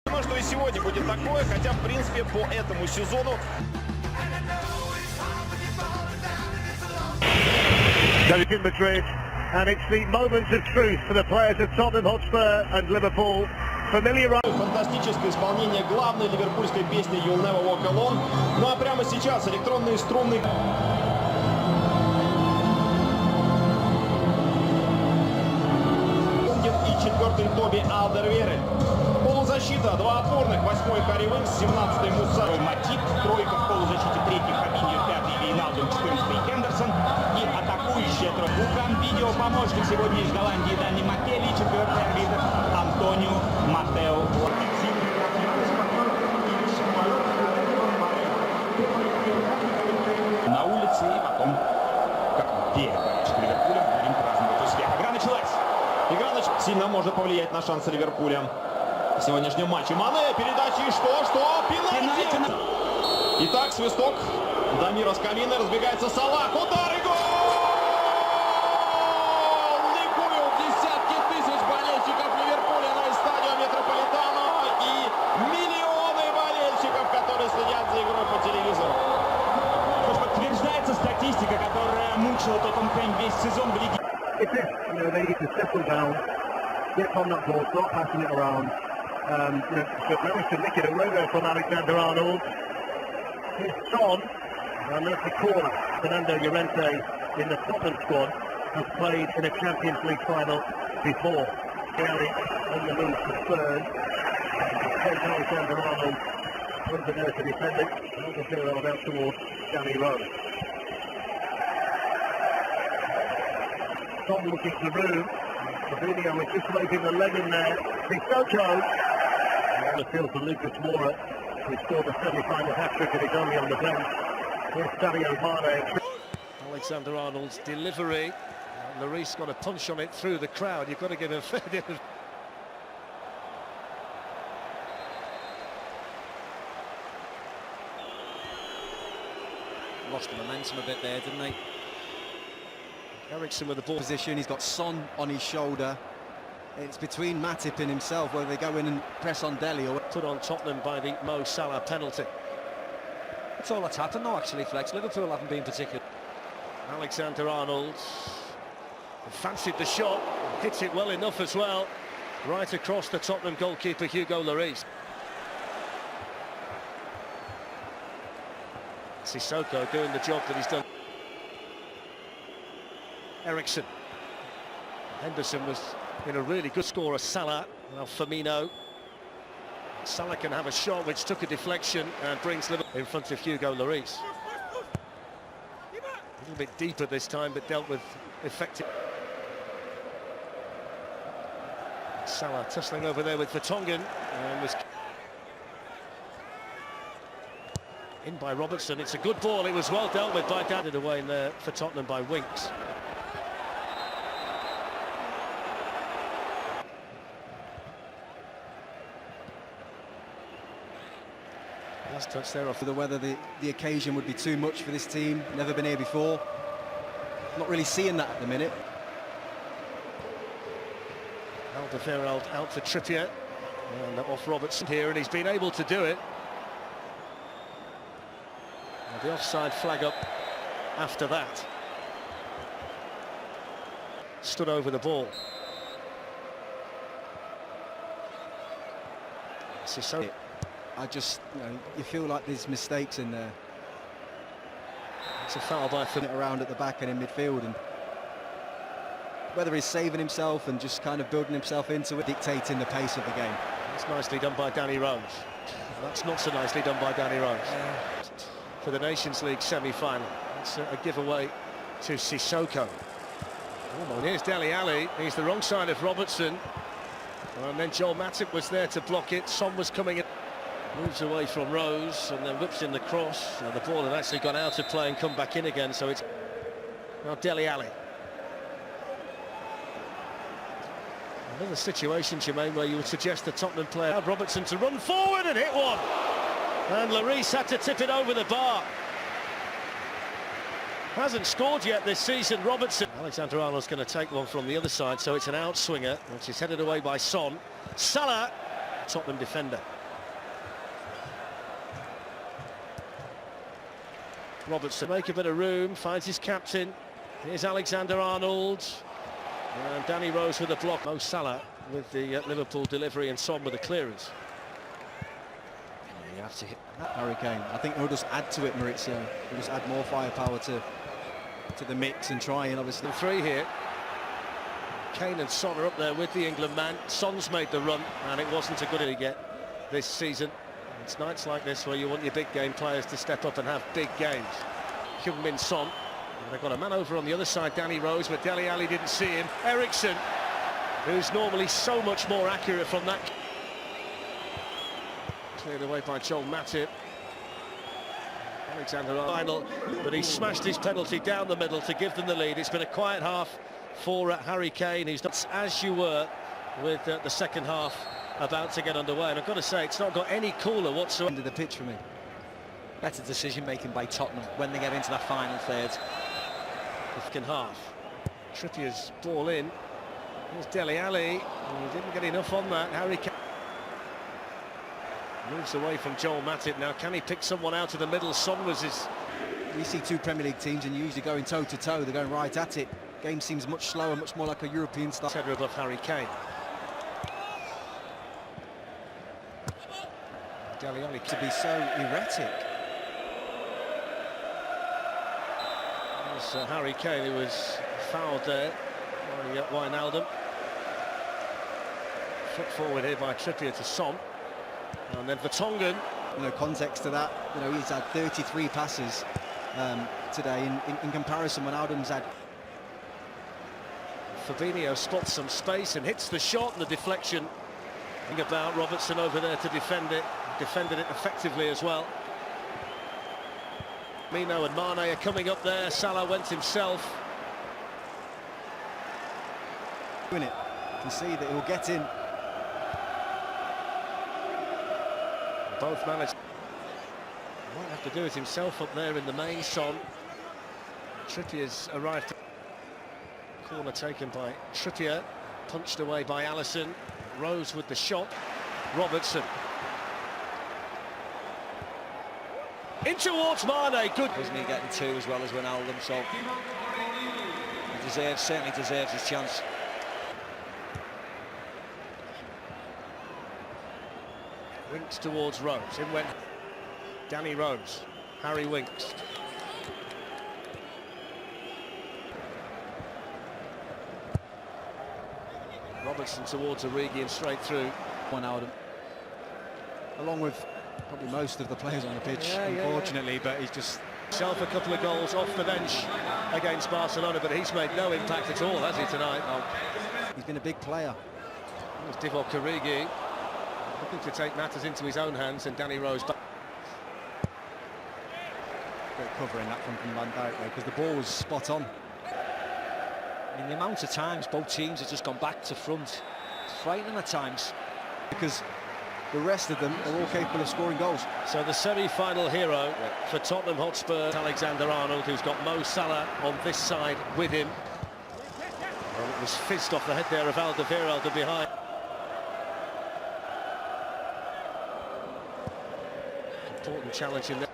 Думаю, что и сегодня будет такое, хотя, в принципе, по этому сезону... In Madrid, and it's the moments of truth for the players of Tottenham Hotspur and Liverpool. Фантастическое исполнение главной ливерпульской песни You'll Never Walk Alone. Ну а прямо сейчас электронные струнные... И четвертый Тоби Алдервейрель. Полузащита, два опорных, восьмой Харри Уинкс, 17-й Муса Матип, тройка в полузащите, третий Фабиньо, пятый Вейналдум, 14-й Хендерсон и атакующая тройка. Видео помощник сегодня из Голландии Дани Маккелли, четвертый арбитр Антонио Матео. На улице и потом, как перед болельщиками Ливерпуля, будем праздновать успех. Игра началась. Игра сильно может повлиять на шансы Ливерпуля в сегодняшнем матче. Мане, передачи, что? Пенальти! Итак, свисток. Дамира с кабины, разбегается Салах, удар и гол! Ликуют десятки тысяч болельщиков Ливерпуля на стадионе Метрополитано и миллионы болельщиков, которые следят за игрой по телевизору. Подтверждается статистика, которая мучила Тоттенхэм весь сезон в лиге. They need to settle down, get on that ball, start passing it around. But really should nick it away there from Alexander-Arnold. Here's Son, and that's the corner. Fernando Llorente in the Tottenham squad has played in a Champions League final before. Gary on the move to Spurs. Alexander-Arnold under there to defend it. Alexander-Arnold out towards Danny Rose. Son looking to the room. Fabinho was just waiting the leg in there. Sissoko. The field for Lucas Moura, who scored the semi-final hat-trick and is only on the bench. Here's Sadio Mane. Alexander-Arnold's delivery. Lloris got a punch on it through the crowd. You've got to give him fair bit of... Lost the momentum a bit there, didn't they? Eriksen with the ball position. He's got Son on his shoulder. It's between Matip and himself whether they go in and press on Dele or put on Tottenham by the Mo Salah penalty. That's all that's happened though, actually, Flex. Liverpool haven't been particular. Alexander-Arnold fancied the shot, hits it well enough as well, right across the Tottenham goalkeeper Hugo Lloris. Sissoko doing the job that he's done. Eriksen. Henderson was in a really good scorer. Salah, now Firmino. Salah can have a shot which took a deflection and brings Liverpool in front of Hugo Lloris. A little bit deeper this time, but dealt with effective. Salah tussling over there with Vertonghen and was in by Robertson. It's a good ball. It was well dealt with by Dad away in there for Tottenham by Winks. Last touch there off. Whether the occasion would be too much for this team. Never been here before. Not really seeing that at the minute. Alderweireld out for Trippier and off Robertson here, and he's been able to do it. And the offside flag up after that. Stood over the ball. Sissoko. I just, you feel like there's mistakes in there. It's a foul by Firmino around at the back and in midfield, and whether he's saving himself and just kind of building himself into it, dictating the pace of the game. That's nicely done by Danny Rose. That's not so nicely done by Danny Rose. For the Nations League semi-final. It's a giveaway to Sissoko. Oh, here's Dele Alli. He's the wrong side of Robertson. And then Joel Matip was there to block it. Son was coming in. Moves away from Rose and then whips in the cross. Now the ball had actually gone out of play and come back in again, so it's now Dele Alli. Another situation, Jermaine, where you would suggest the Tottenham player had Robertson to run forward and hit one. And Lloris had to tip it over the bar. Hasn't scored yet this season, Robertson. Alexander-Arnold's going to take one from the other side, so it's an outswinger, which is headed away by Son. Salah, Tottenham defender. Robertson make a bit of room, finds his captain. Here's Alexander-Arnold. And Danny Rose with a block. Mo Salah with the Liverpool delivery and Son with the clearance. You have to hit that Harry Kane. I think he'll just add to it, Maurizio. He'll just add more firepower to the mix and try and obviously... Three here. Kane and Son are up there with the England man. Son's made the run, and it wasn't a good he get this season. It's nights like this where you want your big game players to step up and have big games. Chung Son. And they've got a man over on the other side, Danny Rose, but Dele Alli didn't see him. Eriksson, who's normally so much more accurate from that. Cleared away by Joel Matip. Alexander-Arnold, but he smashed his penalty down the middle to give them the lead. It's been a quiet half for Harry Kane, who's not as you were with the second half about to get underway. And I've got to say, it's not got any cooler whatsoever. End of the pitch for me. Better decision making by Tottenham when they get into that final third. The second half. Trippier's ball in. Here's Dele Alli. He didn't get enough on that. Harry Kane moves away from Joel Matip now. Can he pick someone out of the middle? Son was his... We see two Premier League teams and usually going toe-to-toe. They're going right at it. Game seems much slower, much more like a European style. Header above Harry Kane. Dele Alli To be so erratic. There's Harry Kane, who was fouled there by Wijnaldum. Flick forward here by Trippier to Son. And then Vertonghen. You know, context to that, you know, he's had 33 passes today in comparison when Wijnaldum's had... Fabinho spots some space and hits the shot, and the deflection. Think about Robertson over there to defend it. Defended it effectively as well. Mino and Mane are coming up there. Salah went himself. Doing it. You can see that he'll get in. Both managed. Might have to do it himself up there in the main. Son. Trippier's arrived. Corner taken by Trippier. Punched away by Alisson. Rose with the shot. Robertson. In towards Mane. Good. Wasn't he getting two as well as Wijnaldum, so he certainly deserves his chance. Winks towards Rose. In went Danny Rose. Harry Winks. Robertson towards Origi and straight through. Wijnaldum. Along with probably most of the players on the pitch, unfortunately, but he's just... Himself a couple of goals off the bench against Barcelona, but he's made no impact at all, has he, tonight? He's been a big player. There's Divock Origi looking to take matters into his own hands, and Danny Rose back. Great covering that from Van Dijk, because the ball was spot on. I mean, the amount of times both teams have just gone back to front, it's frightening at times. Because the rest of them are all capable of scoring goals. So the semi-final hero for Tottenham Hotspur, Alexander-Arnold, who's got Mo Salah on this side with him. Well, it was fizzed off the head there of Alderweireld behind. Important challenge in there.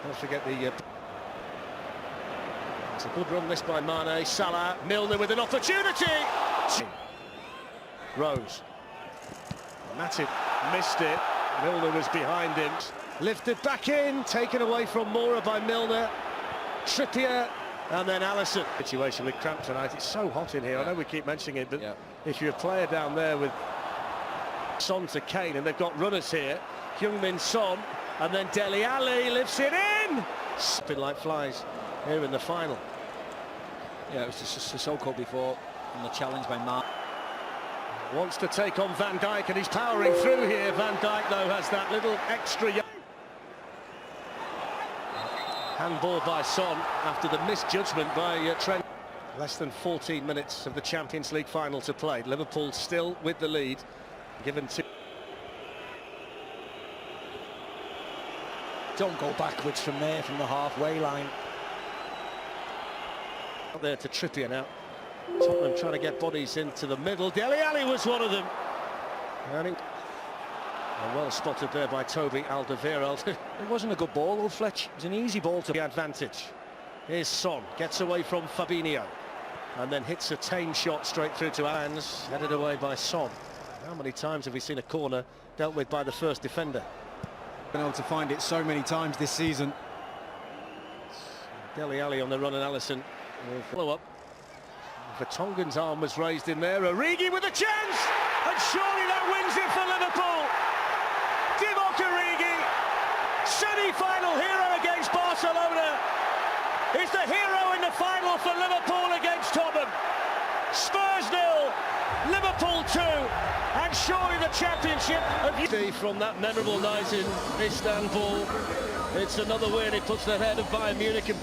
Don't forget the... It's a good run this by Mane. Salah, Milner with an opportunity. Rose. Matip missed it. Milner was behind him. Lifted back in, taken away from Moura by Milner. Trippier, and then Alisson. Situation with cramp tonight. It's so hot in here. I know we keep mentioning it, but if you're a player down there with Son to Kane, and they've got runners here, Chung Son, and then Dele Alli lifts it in. Spin like flies here in the final. Yeah, it was just so called before on the challenge by Mark. Wants to take on Van Dijk, and he's powering through here. Van Dijk, though, has that little extra... Handball by Son after the misjudgment by Trent. Less than 14 minutes of the Champions League final to play. Liverpool still with the lead, given to... Don't go backwards from there, from the halfway line. Out there to Trippier now. Tottenham trying to get bodies into the middle. Dele Alli was one of them. And Well spotted there by Toby Alderweireld. It wasn't a good ball, old Fletch. It was an easy ball to The advantage. Here's Son, gets away from Fabinho, and then hits a tame shot straight through to hands, headed away by Son. How many times have we seen a corner dealt with by the first defender? Been able to find it so many times this season. Dele Alli on the run, and Alisson will follow up. Vertonghen's arm was raised in there. Origi with a chance, and surely that wins it for Liverpool. Divock Origi, semi-final hero against Barcelona, is the hero in the final for Liverpool against Tottenham. Spurs 0, Liverpool 2, and surely the championship of from that memorable night in Istanbul. It's another win. It puts them ahead of Bayern Munich and